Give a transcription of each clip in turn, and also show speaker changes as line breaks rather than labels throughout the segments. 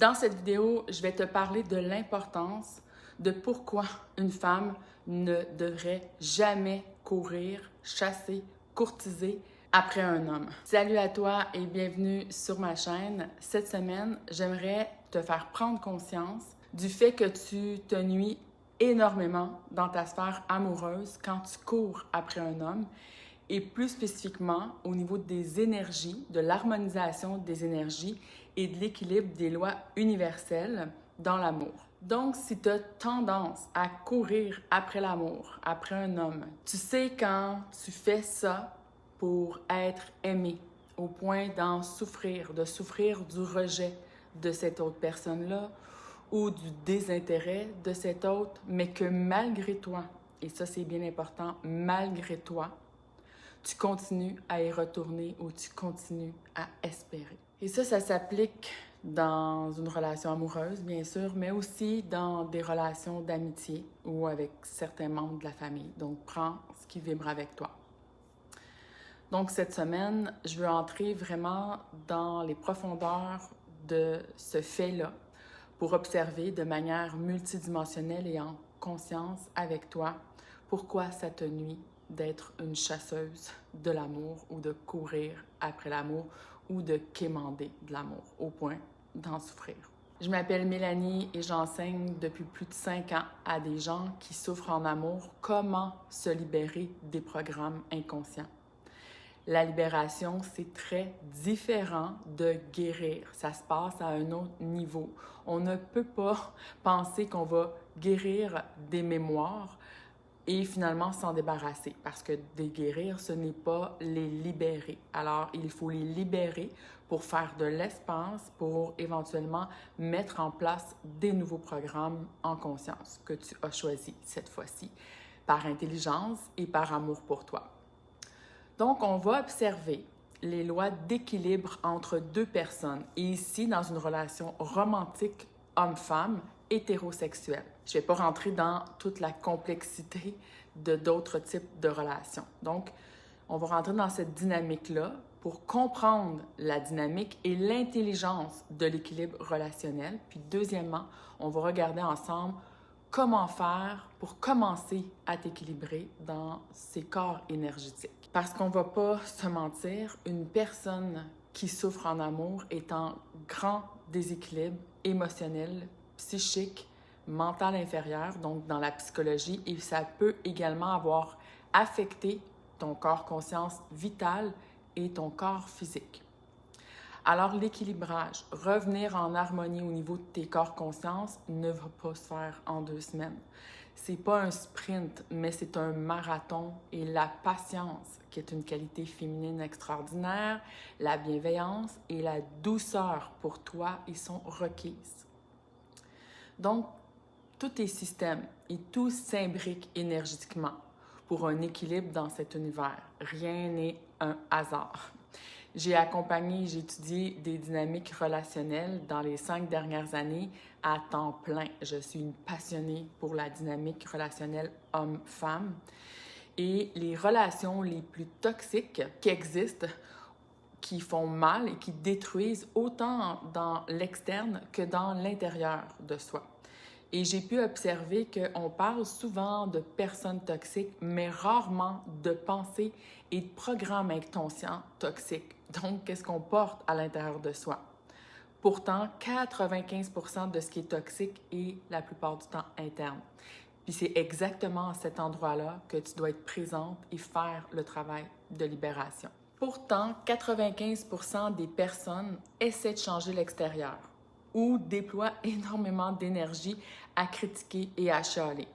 Dans cette vidéo, je vais te parler de l'importance de pourquoi une femme ne devrait jamais courir, chasser, courtiser après un homme. Salut à toi et bienvenue sur ma chaîne. Cette semaine, j'aimerais te faire prendre conscience du fait que tu te nuis énormément dans ta sphère amoureuse quand tu cours après un homme et plus spécifiquement au niveau des énergies, de l'harmonisation des énergies et de l'équilibre des lois universelles dans l'amour. Donc, si tu as tendance à courir après l'amour, après un homme, tu sais quand tu fais ça pour être aimé, au point d'en souffrir, de souffrir du rejet de cette autre personne-là ou du désintérêt de cet autre, mais que malgré toi, et ça c'est bien important, malgré toi, tu continues à y retourner ou tu continues à espérer. Et ça s'applique dans une relation amoureuse, bien sûr, mais aussi dans des relations d'amitié ou avec certains membres de la famille. Donc, prends ce qui vibre avec toi. Donc, cette semaine, je veux entrer vraiment dans les profondeurs de ce fait-là pour observer de manière multidimensionnelle et en conscience avec toi pourquoi ça te nuit d'être une chasseuse de l'amour ou de courir après l'amour ou de quémander de l'amour au point d'en souffrir. Je m'appelle Mélanie et j'enseigne depuis plus de 5 ans à des gens qui souffrent en amour comment se libérer des programmes inconscients. La libération, c'est très différent de guérir. Ça se passe à un autre niveau. On ne peut pas penser qu'on va guérir des mémoires et finalement s'en débarrasser. Parce que les guérir, ce n'est pas les libérer. Alors, il faut les libérer pour faire de l'espace, pour éventuellement mettre en place des nouveaux programmes en conscience que tu as choisis cette fois-ci, par intelligence et par amour pour toi. Donc, on va observer les lois d'équilibre entre deux personnes, et ici, dans une relation romantique homme-femme, hétérosexuelle. Je ne vais pas rentrer dans toute la complexité de d'autres types de relations. Donc, on va rentrer dans cette dynamique-là pour comprendre la dynamique et l'intelligence de l'équilibre relationnel. Puis, deuxièmement, on va regarder ensemble comment faire pour commencer à t'équilibrer dans ces corps énergétiques. Parce qu'on ne va pas se mentir, une personne qui souffre en amour est en grand déséquilibre émotionnel, psychique, mental inférieur, donc dans la psychologie, et ça peut également avoir affecté ton corps conscience vital et ton corps physique. Alors, l'équilibrage, revenir en harmonie au niveau de tes corps conscience ne va pas se faire en 2 semaines. C'est pas un sprint, mais c'est un marathon et la patience, qui est une qualité féminine extraordinaire, la bienveillance et la douceur pour toi, ils sont requises. Donc, tous tes systèmes et tout s'imbrique énergétiquement pour un équilibre dans cet univers. Rien n'est un hasard. J'ai accompagné, j'ai étudié des dynamiques relationnelles dans les 5 dernières années à temps plein. Je suis une passionnée pour la dynamique relationnelle homme-femme. Et les relations les plus toxiques qui existent, qui font mal et qui détruisent autant dans l'externe que dans l'intérieur de soi. Et j'ai pu observer qu'on parle souvent de personnes toxiques, mais rarement de pensées et de programmes inconscients toxiques. Donc, qu'est-ce qu'on porte à l'intérieur de soi? Pourtant, 95% de ce qui est toxique est la plupart du temps interne. Puis c'est exactement à cet endroit-là que tu dois être présente et faire le travail de libération. Pourtant, 95% des personnes essaient de changer l'extérieur ou déploient énormément d'énergie à critiquer et à chialer.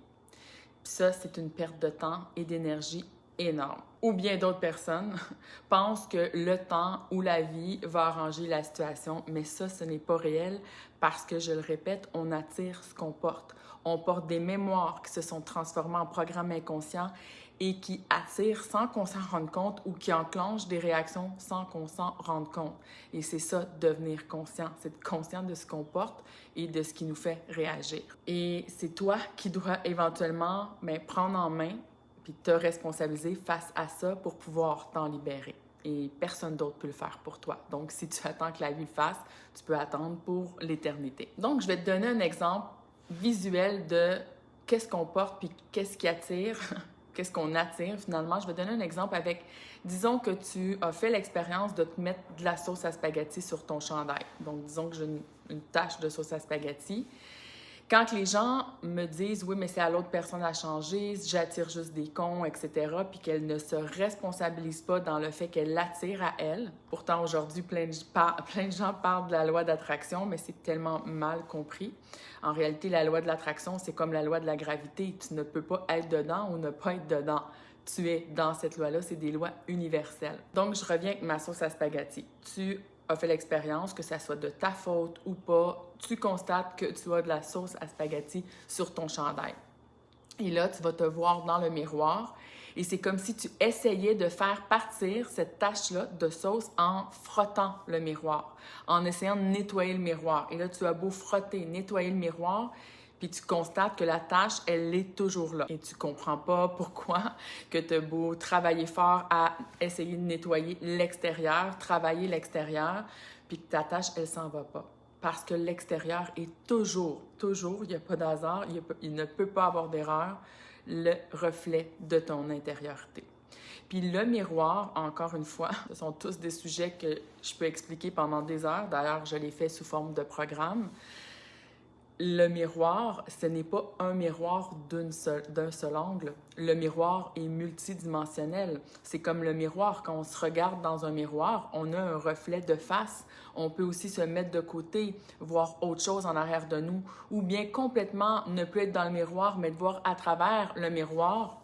Puis ça, c'est une perte de temps et d'énergie énorme. Ou bien d'autres personnes pensent que le temps ou la vie va arranger la situation, mais ça, ce n'est pas réel parce que, je le répète, on attire ce qu'on porte. On porte des mémoires qui se sont transformées en programmes inconscients et qui attirent sans qu'on s'en rende compte ou qui enclenchent des réactions sans qu'on s'en rende compte. Et c'est ça, devenir conscient. C'est être conscient de ce qu'on porte et de ce qui nous fait réagir. Et c'est toi qui dois éventuellement prendre en main puis te responsabiliser face à ça pour pouvoir t'en libérer. et personne d'autre peut le faire pour toi. Donc, si tu attends que la vie le fasse, tu peux attendre pour l'éternité. Donc, je vais te donner un exemple visuel de qu'est-ce qu'on porte puis qu'est-ce qui attire, qu'est-ce qu'on attire finalement. Je vais te donner un exemple avec, disons que tu as fait l'expérience de te mettre de la sauce à spaghetti sur ton chandail. Donc, disons que j'ai une tache de sauce à spaghetti. Quand les gens me disent « Oui, mais c'est à l'autre personne à changer, j'attire juste des cons, etc. » puis qu'elle ne se responsabilise pas dans le fait qu'elle l'attire à elle. Pourtant, aujourd'hui, plein de gens parlent de la loi d'attraction, mais c'est tellement mal compris. En réalité, la loi de l'attraction, c'est comme la loi de la gravité. Tu ne peux pas être dedans ou ne pas être dedans. Tu es dans cette loi-là, c'est des lois universelles. Donc, je reviens avec ma sauce à spaghetti. Tu as fait l'expérience, que ça soit de ta faute ou pas, tu constates que tu as de la sauce à spaghetti sur ton chandail. Et là, tu vas te voir dans le miroir et c'est comme si tu essayais de faire partir cette tache-là de sauce en frottant le miroir, en essayant de nettoyer le miroir. Et là, tu as beau frotter, nettoyer le miroir, puis tu constates que la tache, elle est toujours là. Et tu comprends pas pourquoi que tu as beau travailler fort à essayer de nettoyer l'extérieur, travailler l'extérieur, puis que ta tache, elle s'en va pas. Parce que l'extérieur est toujours, il n'y a pas d'hasard, il ne peut pas avoir d'erreur, le reflet de ton intériorité. Puis le miroir, encore une fois, ce sont tous des sujets que je peux expliquer pendant des heures. D'ailleurs, je les fais sous forme de programme. Le miroir, ce n'est pas un miroir d'un seul angle. Le miroir est multidimensionnel. C'est comme le miroir. Quand on se regarde dans un miroir, on a un reflet de face. On peut aussi se mettre de côté, voir autre chose en arrière de nous, ou bien complètement ne plus être dans le miroir, mais de voir à travers le miroir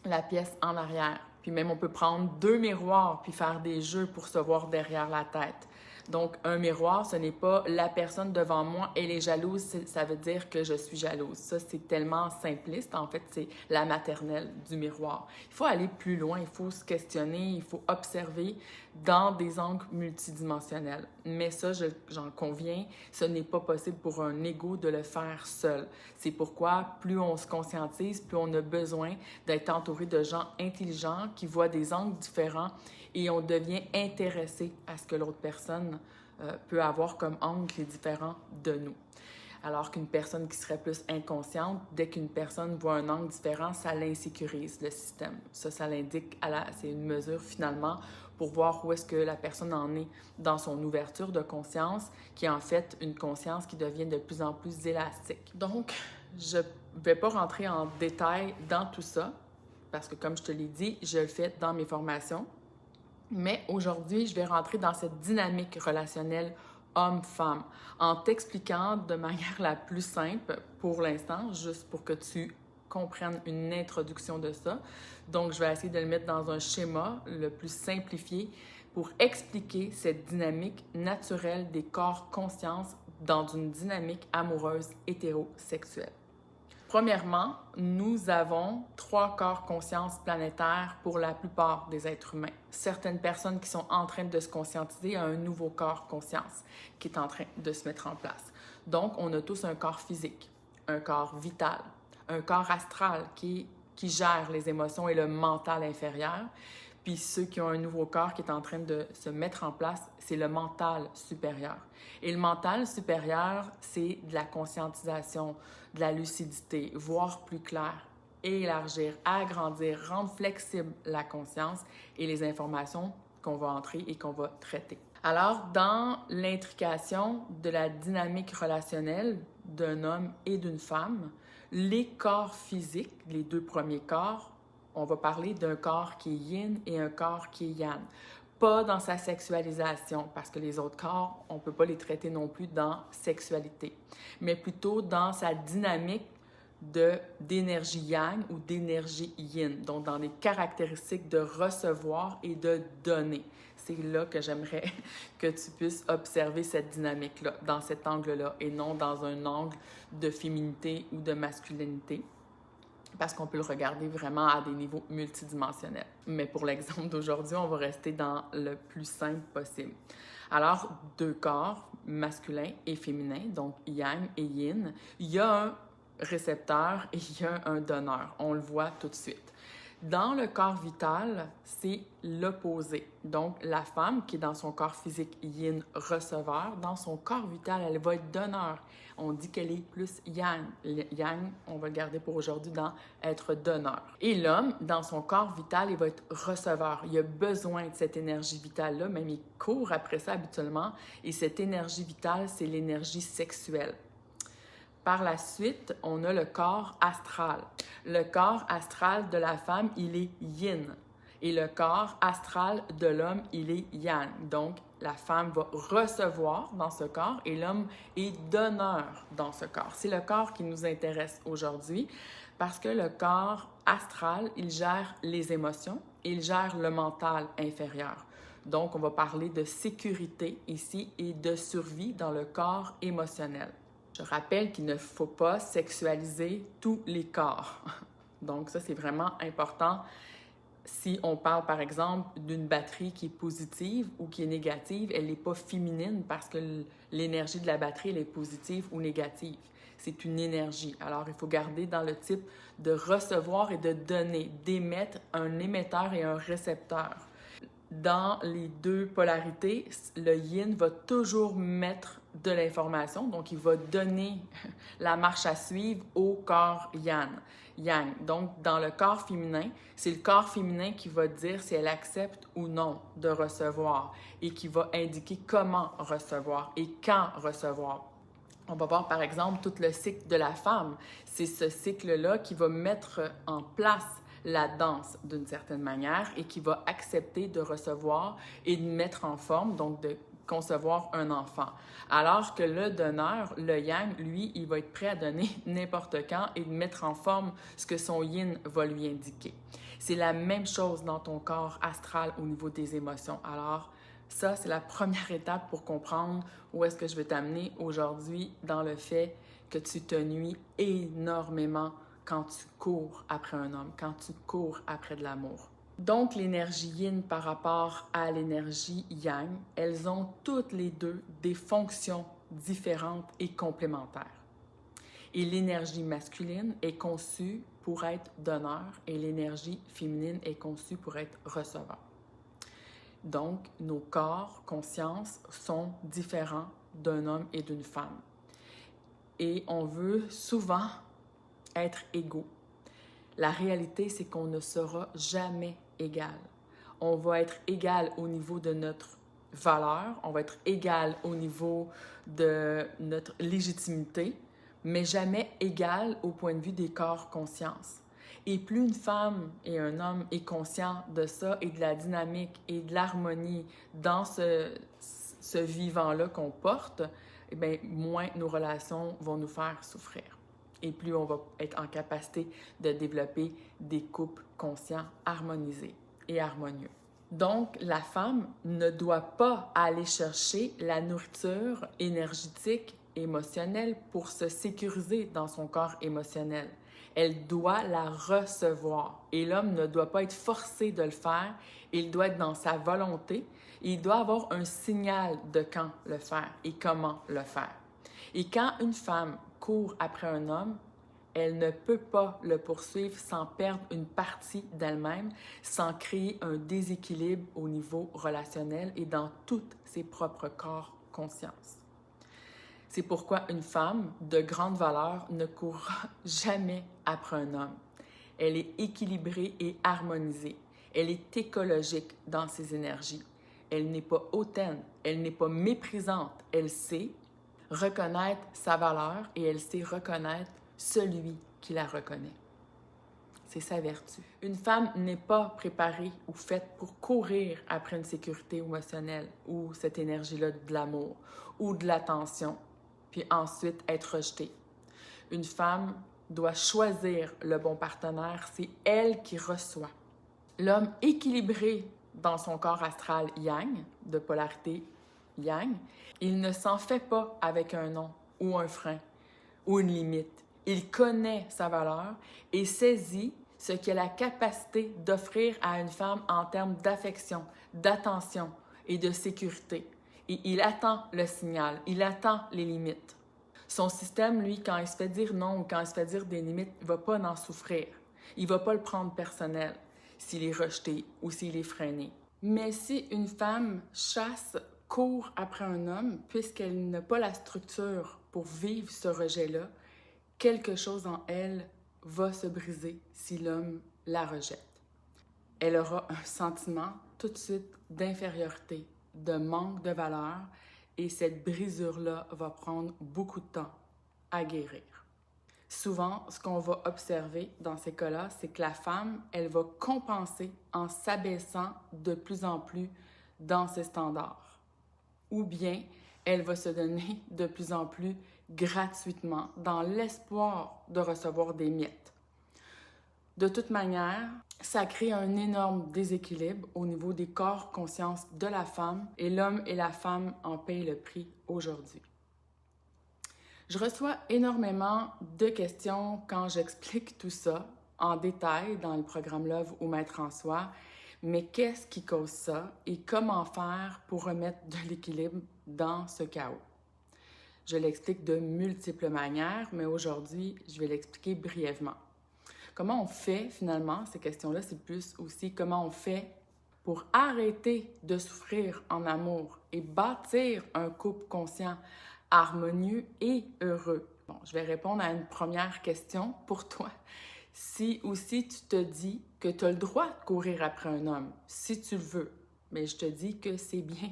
la pièce en arrière. Puis même, on peut prendre 2 miroirs puis faire des jeux pour se voir derrière la tête. Donc, un miroir, ce n'est pas la personne devant moi, elle est jalouse, ça veut dire que je suis jalouse. Ça, c'est tellement simpliste. En fait, c'est la maternelle du miroir. Il faut aller plus loin, il faut se questionner, il faut observer dans des angles multidimensionnels. Mais ça, j'en conviens, ce n'est pas possible pour un ego de le faire seul. C'est pourquoi plus on se conscientise, plus on a besoin d'être entouré de gens intelligents qui voient des angles différents et on devient intéressé à ce que l'autre personne peut avoir comme angle qui est différent de nous. Alors qu'une personne qui serait plus inconsciente, dès qu'une personne voit un angle différent, ça l'insécurise, le système. Ça l'indique, c'est une mesure finalement pour voir où est-ce que la personne en est dans son ouverture de conscience, qui est en fait une conscience qui devient de plus en plus élastique. Donc, je ne vais pas rentrer en détail dans tout ça, parce que comme je te l'ai dit, je le fais dans mes formations. Mais aujourd'hui, je vais rentrer dans cette dynamique relationnelle homme-femme en t'expliquant de manière la plus simple pour l'instant, juste pour que tu comprennes une introduction de ça. Donc, je vais essayer de le mettre dans un schéma le plus simplifié pour expliquer cette dynamique naturelle des corps-conscience dans une dynamique amoureuse hétérosexuelle. Premièrement, nous avons 3 corps-conscience planétaires pour la plupart des êtres humains. Certaines personnes qui sont en train de se conscientiser à un nouveau corps-conscience qui est en train de se mettre en place. Donc, on a tous un corps physique, un corps vital, un corps astral qui gère les émotions et le mental inférieur. Puis ceux qui ont un nouveau corps qui est en train de se mettre en place, c'est le mental supérieur. Et le mental supérieur, c'est de la conscientisation, de la lucidité, voir plus clair, élargir, agrandir, rendre flexible la conscience et les informations qu'on va entrer et qu'on va traiter. Alors, dans l'intrication de la dynamique relationnelle d'un homme et d'une femme, les corps physiques, les 2 premiers corps, on va parler d'un corps qui est yin et un corps qui est yang. Pas dans sa sexualisation, parce que les autres corps, on ne peut pas les traiter non plus dans sexualité, mais plutôt dans sa dynamique d'énergie yang ou d'énergie yin, donc dans les caractéristiques de recevoir et de donner. C'est là que j'aimerais que tu puisses observer cette dynamique-là, dans cet angle-là, et non dans un angle de féminité ou de masculinité, parce qu'on peut le regarder vraiment à des niveaux multidimensionnels. Mais pour l'exemple d'aujourd'hui, on va rester dans le plus simple possible. Alors, 2 corps, masculin et féminin, donc yang et yin, il y a un récepteur et il y a un donneur. On le voit tout de suite. Dans le corps vital, c'est l'opposé. Donc, la femme qui est dans son corps physique yin receveur, dans son corps vital, elle va être donneur. On dit qu'elle est plus yang. Yang, on va le garder pour aujourd'hui dans être donneur. Et l'homme, dans son corps vital, il va être receveur. Il a besoin de cette énergie vitale-là, même il court après ça habituellement. Et cette énergie vitale, c'est l'énergie sexuelle. Par la suite, on a le corps astral. Le corps astral de la femme, il est yin. Et le corps astral de l'homme, il est yang. Donc, la femme va recevoir dans ce corps et l'homme est donneur dans ce corps. C'est le corps qui nous intéresse aujourd'hui parce que le corps astral, il gère les émotions, il gère le mental inférieur. Donc, on va parler de sécurité ici et de survie dans le corps émotionnel. Je rappelle qu'il ne faut pas sexualiser tous les corps. Donc ça, c'est vraiment important. Si on parle, par exemple, d'une batterie qui est positive ou qui est négative, elle n'est pas féminine parce que l'énergie de la batterie, elle est positive ou négative. C'est une énergie. Alors, il faut garder dans le type de recevoir et de donner, d'émettre un émetteur et un récepteur. Dans les deux polarités, le yin va toujours mettre de l'information, donc il va donner la marche à suivre au corps yang. Donc, dans le corps féminin, c'est le corps féminin qui va dire si elle accepte ou non de recevoir et qui va indiquer comment recevoir et quand recevoir. On va voir par exemple tout le cycle de la femme. C'est ce cycle-là qui va mettre en place la danse d'une certaine manière et qui va accepter de recevoir et de mettre en forme, donc de concevoir un enfant. Alors que le donneur, le yang, lui, il va être prêt à donner n'importe quand et de mettre en forme ce que son yin va lui indiquer. C'est la même chose dans ton corps astral au niveau des émotions. Alors, ça, c'est la première étape pour comprendre où est-ce que je vais t'amener aujourd'hui dans le fait que tu te nuis énormément quand tu cours après un homme, quand tu cours après de l'amour. Donc, l'énergie yin par rapport à l'énergie yang, elles ont toutes les deux des fonctions différentes et complémentaires. Et l'énergie masculine est conçue pour être donneur et l'énergie féminine est conçue pour être receveur. Donc, nos corps, consciences sont différents d'un homme et d'une femme. Et on veut souvent être égaux. La réalité, c'est qu'on ne sera jamais égal. On va être égal au niveau de notre valeur, on va être égal au niveau de notre légitimité, mais jamais égal au point de vue des corps conscience. Et plus une femme et un homme est conscient de ça et de la dynamique et de l'harmonie dans ce vivant-là qu'on porte, eh bien, moins nos relations vont nous faire souffrir. Et plus on va être en capacité de développer des couples conscients, harmonisés et harmonieux. Donc, la femme ne doit pas aller chercher la nourriture énergétique, émotionnelle pour se sécuriser dans son corps émotionnel. Elle doit la recevoir. Et l'homme ne doit pas être forcé de le faire. Il doit être dans sa volonté. Et il doit avoir un signal de quand le faire et comment le faire. Et quand une femme court après un homme, elle ne peut pas le poursuivre sans perdre une partie d'elle-même, sans créer un déséquilibre au niveau relationnel et dans tous ses propres corps conscience. C'est pourquoi une femme de grande valeur ne courra jamais après un homme. Elle est équilibrée et harmonisée. Elle est écologique dans ses énergies. Elle n'est pas hautaine, elle n'est pas méprisante. Elle sait reconnaître sa valeur et elle sait reconnaître celui qui la reconnaît. C'est sa vertu. Une femme n'est pas préparée ou faite pour courir après une sécurité émotionnelle ou cette énergie-là de l'amour ou de l'attention, puis ensuite être rejetée. Une femme doit choisir le bon partenaire, c'est elle qui reçoit. L'homme équilibré dans son corps astral yang, de polarité yang, il ne s'en fait pas avec un non ou un frein ou une limite. Il connaît sa valeur et saisit ce qu'il a la capacité d'offrir à une femme en termes d'affection, d'attention et de sécurité. Et il attend le signal, il attend les limites. Son système, lui, quand il se fait dire non ou quand il se fait dire des limites, il ne va pas en souffrir. Il ne va pas le prendre personnel. s'il est rejeté ou s'il est freiné. Mais si une femme court après un homme, puisqu'elle n'a pas la structure pour vivre ce rejet-là, quelque chose en elle va se briser si l'homme la rejette. Elle aura un sentiment tout de suite d'infériorité, de manque de valeur, et cette brisure-là va prendre beaucoup de temps à guérir. Souvent, ce qu'on va observer dans ces cas-là, c'est que la femme, elle va compenser en s'abaissant de plus en plus dans ses standards. Ou bien, elle va se donner de plus en plus gratuitement dans l'espoir de recevoir des miettes. De toute manière, ça crée un énorme déséquilibre au niveau des corps-conscience de la femme et l'homme et la femme en payent le prix aujourd'hui. Je reçois énormément de questions quand j'explique tout ça en détail dans le programme Love ou Maître en soi, mais qu'est-ce qui cause ça et comment faire pour remettre de l'équilibre dans ce chaos? Je l'explique de multiples manières, mais aujourd'hui, je vais l'expliquer brièvement. Comment on fait finalement, ces questions-là, c'est plus aussi comment on fait pour arrêter de souffrir en amour et bâtir un couple conscient, harmonieux et heureux. Bon, je vais répondre à une première question pour toi. Si aussi tu te dis que tu as le droit de courir après un homme, si tu le veux, mais je te dis que c'est bien.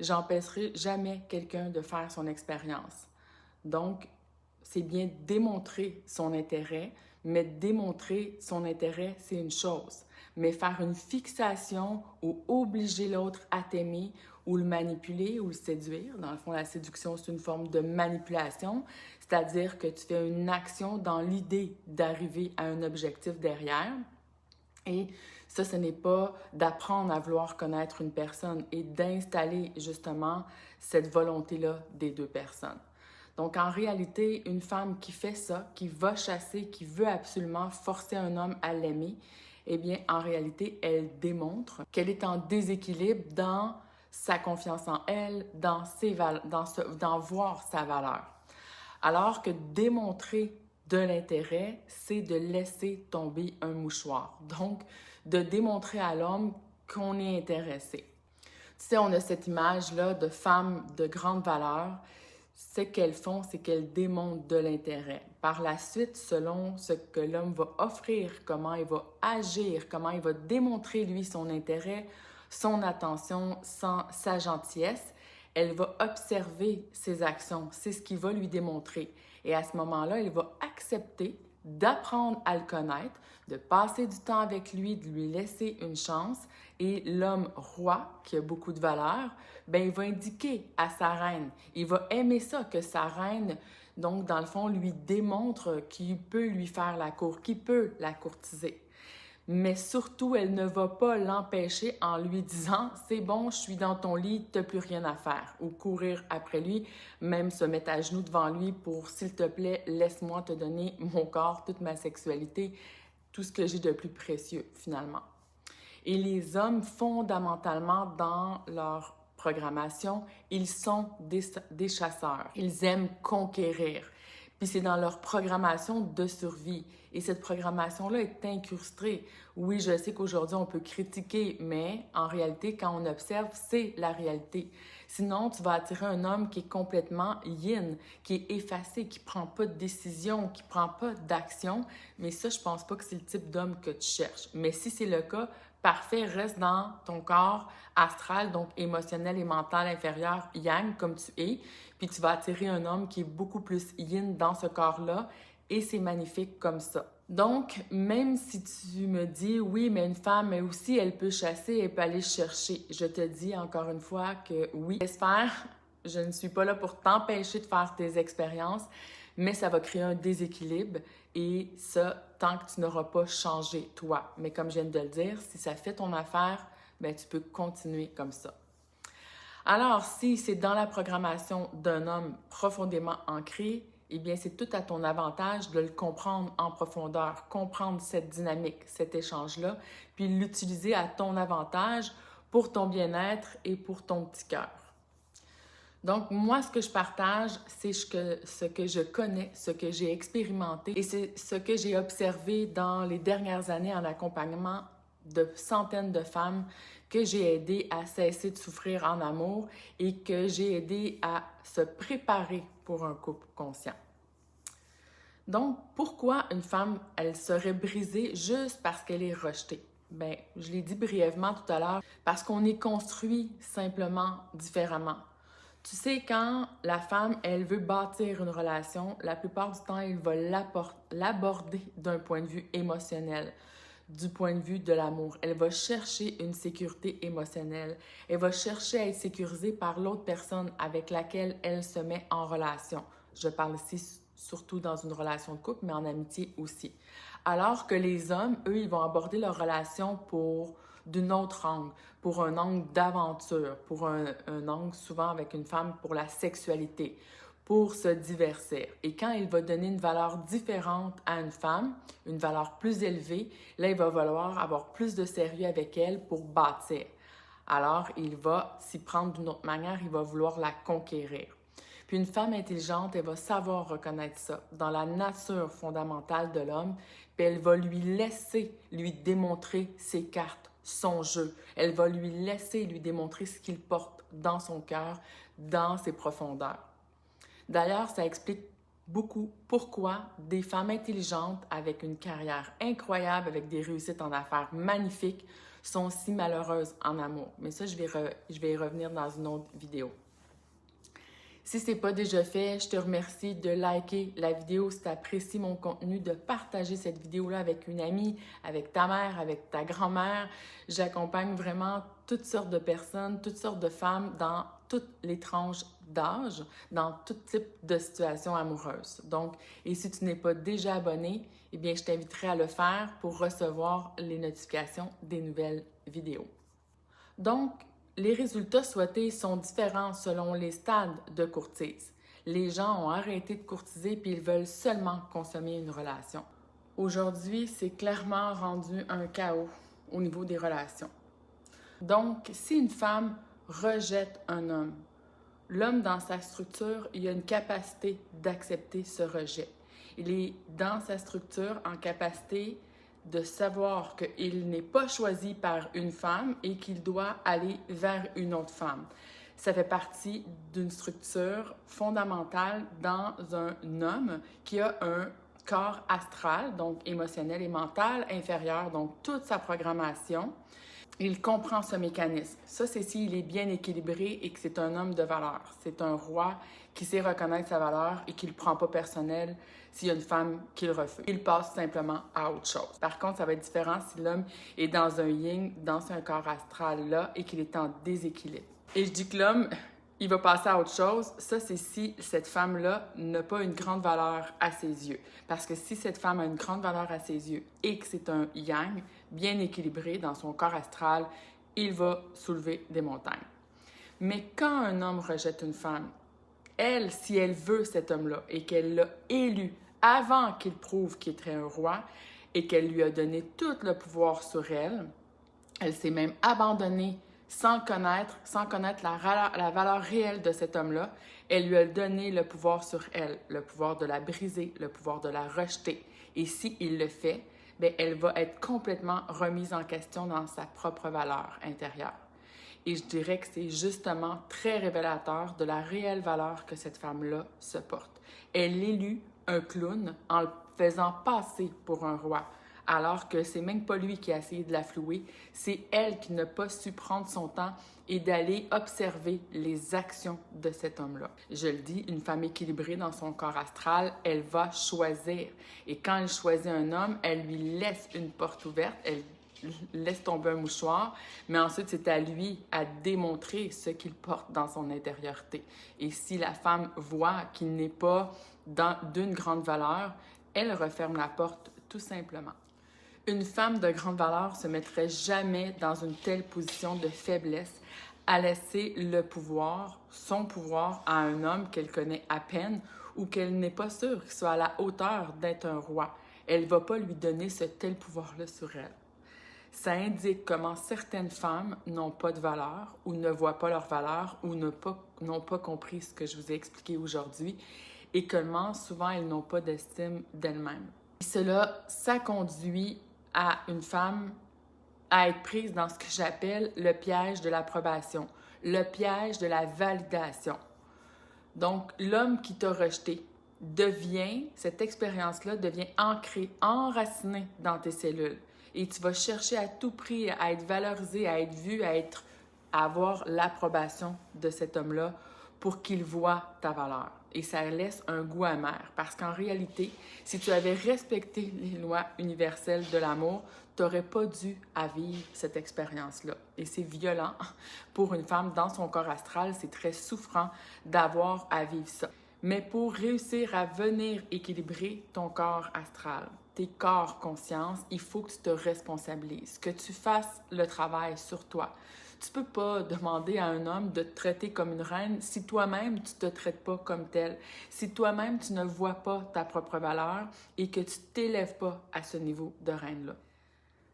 J'empêcherai jamais quelqu'un de faire son expérience. Donc, c'est bien démontrer son intérêt, mais démontrer son intérêt, c'est une chose. Mais faire une fixation ou obliger l'autre à t'aimer ou le manipuler ou le séduire, dans le fond, la séduction, c'est une forme de manipulation, c'est-à-dire que tu fais une action dans l'idée d'arriver à un objectif derrière. Et ça, ce n'est pas d'apprendre à vouloir connaître une personne et d'installer justement cette volonté-là des deux personnes. Donc, en réalité, une femme qui fait ça, qui va chasser, qui veut absolument forcer un homme à l'aimer, eh bien, en réalité, elle démontre qu'elle est en déséquilibre dans sa confiance en elle, dans voir sa valeur. Alors que démontrer de l'intérêt, c'est de laisser tomber un mouchoir. Donc, de démontrer à l'homme qu'on est intéressé. Tu sais, on a cette image-là de femmes de grande valeur. Ce qu'elles font, c'est qu'elles démontrent de l'intérêt. Par la suite, selon ce que l'homme va offrir, comment il va agir, comment il va démontrer, lui, son intérêt, son attention, sa gentillesse, elle va observer ses actions. C'est ce qu'il va lui démontrer. Et à ce moment-là, elle va accepter d'apprendre à le connaître, de passer du temps avec lui, de lui laisser une chance. Et l'homme roi, qui a beaucoup de valeur, ben il va indiquer à sa reine. Il va aimer ça, que sa reine, donc dans le fond, lui démontre qu'il peut lui faire la cour, qu'il peut la courtiser. Mais surtout, elle ne va pas l'empêcher en lui disant « c'est bon, je suis dans ton lit, tu n'as plus rien à faire » ou courir après lui, même se mettre à genoux devant lui pour « s'il te plaît, laisse-moi te donner mon corps, toute ma sexualité, tout ce que j'ai de plus précieux finalement ». Et les hommes, fondamentalement, dans leur programmation, ils sont des chasseurs. Ils aiment conquérir. Puis c'est dans leur programmation de survie. Et cette programmation-là est incrustée. Oui, je sais qu'aujourd'hui, on peut critiquer, mais en réalité, quand on observe, c'est la réalité. Sinon, tu vas attirer un homme qui est complètement yin, qui est effacé, qui ne prend pas de décision, qui ne prend pas d'action. Mais ça, je ne pense pas que c'est le type d'homme que tu cherches. Mais si c'est le cas, parfait, reste dans ton corps astral, donc émotionnel et mental inférieur, yang, comme tu es, puis tu vas attirer un homme qui est beaucoup plus yin dans ce corps-là, et c'est magnifique comme ça. Donc, même si tu me dis, oui, mais une femme, mais aussi, elle peut chasser, elle peut aller chercher, je te dis encore une fois que oui, j'espère, je ne suis pas là pour t'empêcher de faire tes expériences, mais ça va créer un déséquilibre et ça, tant que tu n'auras pas changé toi. Mais comme je viens de le dire, si ça fait ton affaire, bien, tu peux continuer comme ça. Alors, si c'est dans la programmation d'un homme profondément ancré, eh bien, c'est tout à ton avantage de le comprendre en profondeur, comprendre cette dynamique, cet échange-là, puis l'utiliser à ton avantage pour ton bien-être et pour ton petit cœur. Donc, moi, ce que je partage, c'est ce que je connais, ce que j'ai expérimenté et c'est ce que j'ai observé dans les dernières années en accompagnement de centaines de femmes que j'ai aidées à cesser de souffrir en amour et que j'ai aidées à se préparer pour un couple conscient. Donc, pourquoi une femme, elle serait brisée juste parce qu'elle est rejetée? Bien, je l'ai dit brièvement tout à l'heure, parce qu'on est construit simplement différemment. Tu sais, quand la femme, elle veut bâtir une relation, la plupart du temps, elle va l'aborder d'un point de vue émotionnel, du point de vue de l'amour. Elle va chercher une sécurité émotionnelle. Elle va chercher à être sécurisée par l'autre personne avec laquelle elle se met en relation. Je parle ici surtout dans une relation de couple, mais en amitié aussi. Alors que les hommes, eux, ils vont aborder leur relation d'une autre angle, pour un angle d'aventure, pour un angle souvent avec une femme pour la sexualité, pour se divertir. Et quand il va donner une valeur différente à une femme, une valeur plus élevée, là, il va vouloir avoir plus de sérieux avec elle pour bâtir. Alors, il va s'y prendre d'une autre manière, il va vouloir la conquérir. Puis une femme intelligente, elle va savoir reconnaître ça dans la nature fondamentale de l'homme, puis elle va lui laisser lui démontrer ses cartes, son jeu. Elle va lui laisser lui démontrer ce qu'il porte dans son cœur, dans ses profondeurs. D'ailleurs, ça explique beaucoup pourquoi des femmes intelligentes avec une carrière incroyable, avec des réussites en affaires magnifiques, sont si malheureuses en amour. Mais ça, je vais y revenir dans une autre vidéo. Si ce n'est pas déjà fait, je te remercie de liker la vidéo si tu apprécies mon contenu, de partager cette vidéo-là avec une amie, avec ta mère, avec ta grand-mère. J'accompagne vraiment toutes sortes de personnes, toutes sortes de femmes dans toutes les tranches d'âge, dans tout type de situation amoureuse. Donc, et si tu n'es pas déjà abonné, eh bien, je t'inviterai à le faire pour recevoir les notifications des nouvelles vidéos. Donc, les résultats souhaités sont différents selon les stades de courtise. Les gens ont arrêté de courtiser puis ils veulent seulement consommer une relation. Aujourd'hui, c'est clairement rendu un chaos au niveau des relations. Donc, si une femme rejette un homme, l'homme dans sa structure, il a une capacité d'accepter ce rejet. Il est dans sa structure en capacité de savoir qu'il n'est pas choisi par une femme et qu'il doit aller vers une autre femme. Ça fait partie d'une structure fondamentale dans un homme qui a un corps astral, donc émotionnel et mental inférieur, donc toute sa programmation. Il comprend ce mécanisme. Ça, c'est s'il est bien équilibré et que c'est un homme de valeur. C'est un roi qui sait reconnaître sa valeur et qui ne le prend pas personnel s'il y a une femme qui le refuse. Il passe simplement à autre chose. Par contre, ça va être différent si l'homme est dans un yin, dans un corps astral là et qu'il est en déséquilibre. Et je dis que l'homme, il va passer à autre chose. Ça, c'est si cette femme-là n'a pas une grande valeur à ses yeux. Parce que si cette femme a une grande valeur à ses yeux et que c'est un yang bien équilibré dans son corps astral, il va soulever des montagnes. Mais quand un homme rejette une femme, elle, si elle veut cet homme-là et qu'elle l'a élu avant qu'il prouve qu'il était un roi et qu'elle lui a donné tout le pouvoir sur elle, elle s'est même abandonnée sans connaître la valeur réelle de cet homme-là. Elle lui a donné le pouvoir sur elle, le pouvoir de la briser, le pouvoir de la rejeter. Et s'il le fait, bien, elle va être complètement remise en question dans sa propre valeur intérieure. Et je dirais que c'est justement très révélateur de la réelle valeur que cette femme-là se porte. Elle élut un clown en le faisant passer pour un roi, alors que c'est même pas lui qui a essayé de la flouer, c'est elle qui n'a pas su prendre son temps et d'aller observer les actions de cet homme-là. Je le dis, une femme équilibrée dans son corps astral, elle va choisir. Et quand elle choisit un homme, elle lui laisse une porte ouverte, elle laisse tomber un mouchoir, mais ensuite c'est à lui à démontrer ce qu'il porte dans son intériorité. Et si la femme voit qu'il n'est pas d'une grande valeur, elle referme la porte tout simplement. Une femme de grande valeur se mettrait jamais dans une telle position de faiblesse à laisser le pouvoir, son pouvoir, à un homme qu'elle connaît à peine ou qu'elle n'est pas sûre qu'il soit à la hauteur d'être un roi. Elle ne va pas lui donner ce tel pouvoir-là sur elle. Ça indique comment certaines femmes n'ont pas de valeur ou ne voient pas leur valeur ou n'ont pas compris ce que je vous ai expliqué aujourd'hui et comment souvent elles n'ont pas d'estime d'elles-mêmes. Et cela, ça conduit à une femme à être prise dans ce que j'appelle le piège de l'approbation, le piège de la validation. Donc, l'homme qui t'a rejeté cette expérience-là devient ancrée, enracinée dans tes cellules. Et tu vas chercher à tout prix à être valorisé, à être vu, à avoir l'approbation de cet homme-là pour qu'il voie ta valeur. Et ça laisse un goût amer. Parce qu'en réalité, si tu avais respecté les lois universelles de l'amour, tu n'aurais pas dû vivre cette expérience-là. Et c'est violent pour une femme dans son corps astral. C'est très souffrant d'avoir à vivre ça. Mais pour réussir à venir équilibrer ton corps astral, tes corps conscience, il faut que tu te responsabilises, que tu fasses le travail sur toi. Tu peux pas demander à un homme de te traiter comme une reine si toi-même tu te traites pas comme telle, si toi-même tu ne vois pas ta propre valeur et que tu t'élèves pas à ce niveau de reine-là.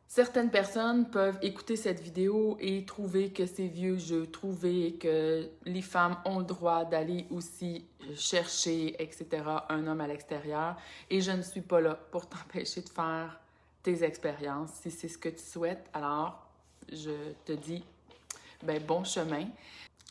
Certaines personnes peuvent écouter cette vidéo et trouver que c'est vieux jeu, trouver que les femmes ont le droit d'aller aussi chercher, etc., un homme à l'extérieur. Et je ne suis pas là pour t'empêcher de faire tes expériences. Si c'est ce que tu souhaites, alors je te dis bon chemin.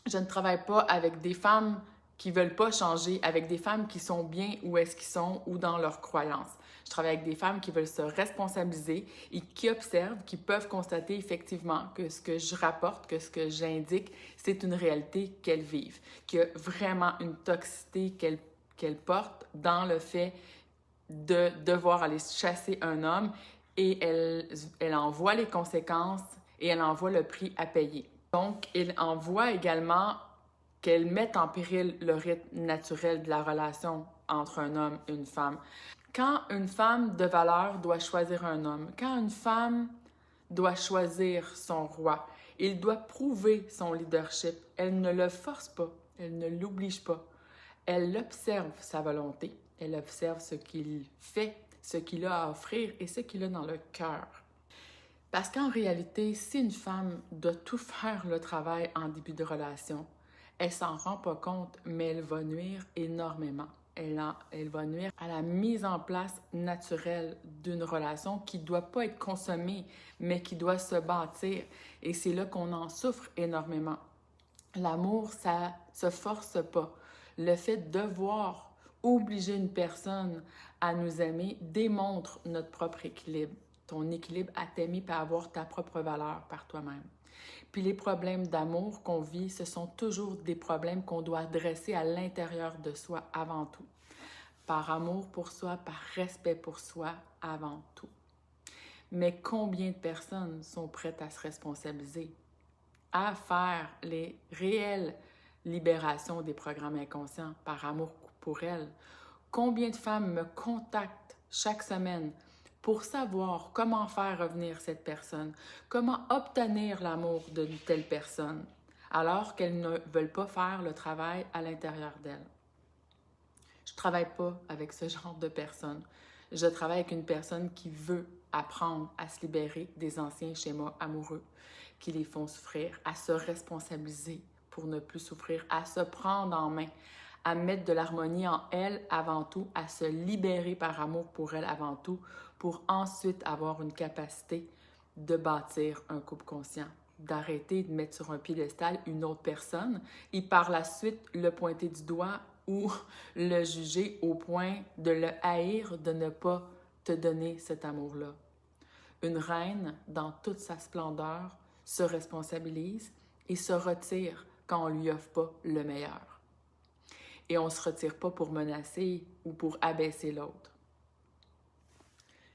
Je ne travaille pas avec des femmes qui ne veulent pas changer, avec des femmes qui sont bien où est-ce qu'ils sont ou dans leurs croyances. Je travaille avec des femmes qui veulent se responsabiliser et qui observent, qui peuvent constater effectivement que ce que je rapporte, que ce que j'indique, c'est une réalité qu'elles vivent, qu'il y a vraiment une toxicité qu'elles portent dans le fait de devoir aller chasser un homme et elle en voit les conséquences et elle en voit le prix à payer. Donc, elle en voit également qu'elle met en péril le rythme naturel de la relation entre un homme et une femme. Quand une femme de valeur doit choisir un homme, quand une femme doit choisir son roi, il doit prouver son leadership. Elle ne le force pas, elle ne l'oblige pas. Elle observe sa volonté, elle observe ce qu'il fait, ce qu'il a à offrir et ce qu'il a dans le cœur. Parce qu'en réalité, si une femme doit tout faire le travail en début de relation, elle s'en rend pas compte, mais elle va nuire énormément. Elle va nuire à la mise en place naturelle d'une relation qui ne doit pas être consommée, mais qui doit se bâtir. Et c'est là qu'on en souffre énormément. L'amour, ça se force pas. Le fait de devoir obliger une personne à nous aimer démontre notre propre équilibre. Ton équilibre à t'aimer et à avoir ta propre valeur par toi-même. Puis les problèmes d'amour qu'on vit, ce sont toujours des problèmes qu'on doit adresser à l'intérieur de soi avant tout. Par amour pour soi, par respect pour soi avant tout. Mais combien de personnes sont prêtes à se responsabiliser, à faire les réelles libérations des programmes inconscients par amour pour elles? Combien de femmes me contactent chaque semaine pour savoir comment faire revenir cette personne, comment obtenir l'amour d'une telle personne, alors qu'elles ne veulent pas faire le travail à l'intérieur d'elles. Je ne travaille pas avec ce genre de personne. Je travaille avec une personne qui veut apprendre à se libérer des anciens schémas amoureux qui les font souffrir, à se responsabiliser pour ne plus souffrir, à se prendre en main, à mettre de l'harmonie en elle avant tout, à se libérer par amour pour elle avant tout, pour ensuite avoir une capacité de bâtir un couple conscient, d'arrêter de mettre sur un piédestal une autre personne et par la suite le pointer du doigt ou le juger au point de le haïr, de ne pas te donner cet amour-là. Une reine, dans toute sa splendeur, se responsabilise et se retire quand on ne lui offre pas le meilleur. Et on ne se retire pas pour menacer ou pour abaisser l'autre.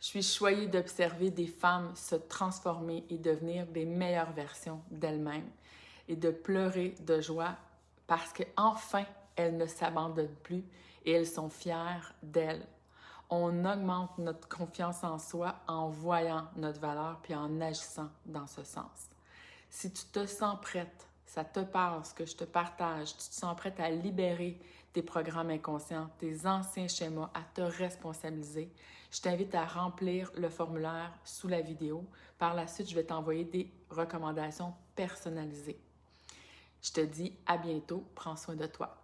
Je suis choyée d'observer des femmes se transformer et devenir des meilleures versions d'elles-mêmes et de pleurer de joie parce qu'enfin, elles ne s'abandonnent plus et elles sont fières d'elles. On augmente notre confiance en soi en voyant notre valeur puis en agissant dans ce sens. Si tu te sens prête, ça te parle, ce que je te partage, tu te sens prête à libérer tes programmes inconscients, tes anciens schémas, à te responsabiliser, je t'invite à remplir le formulaire sous la vidéo. Par la suite, je vais t'envoyer des recommandations personnalisées. Je te dis à bientôt, prends soin de toi.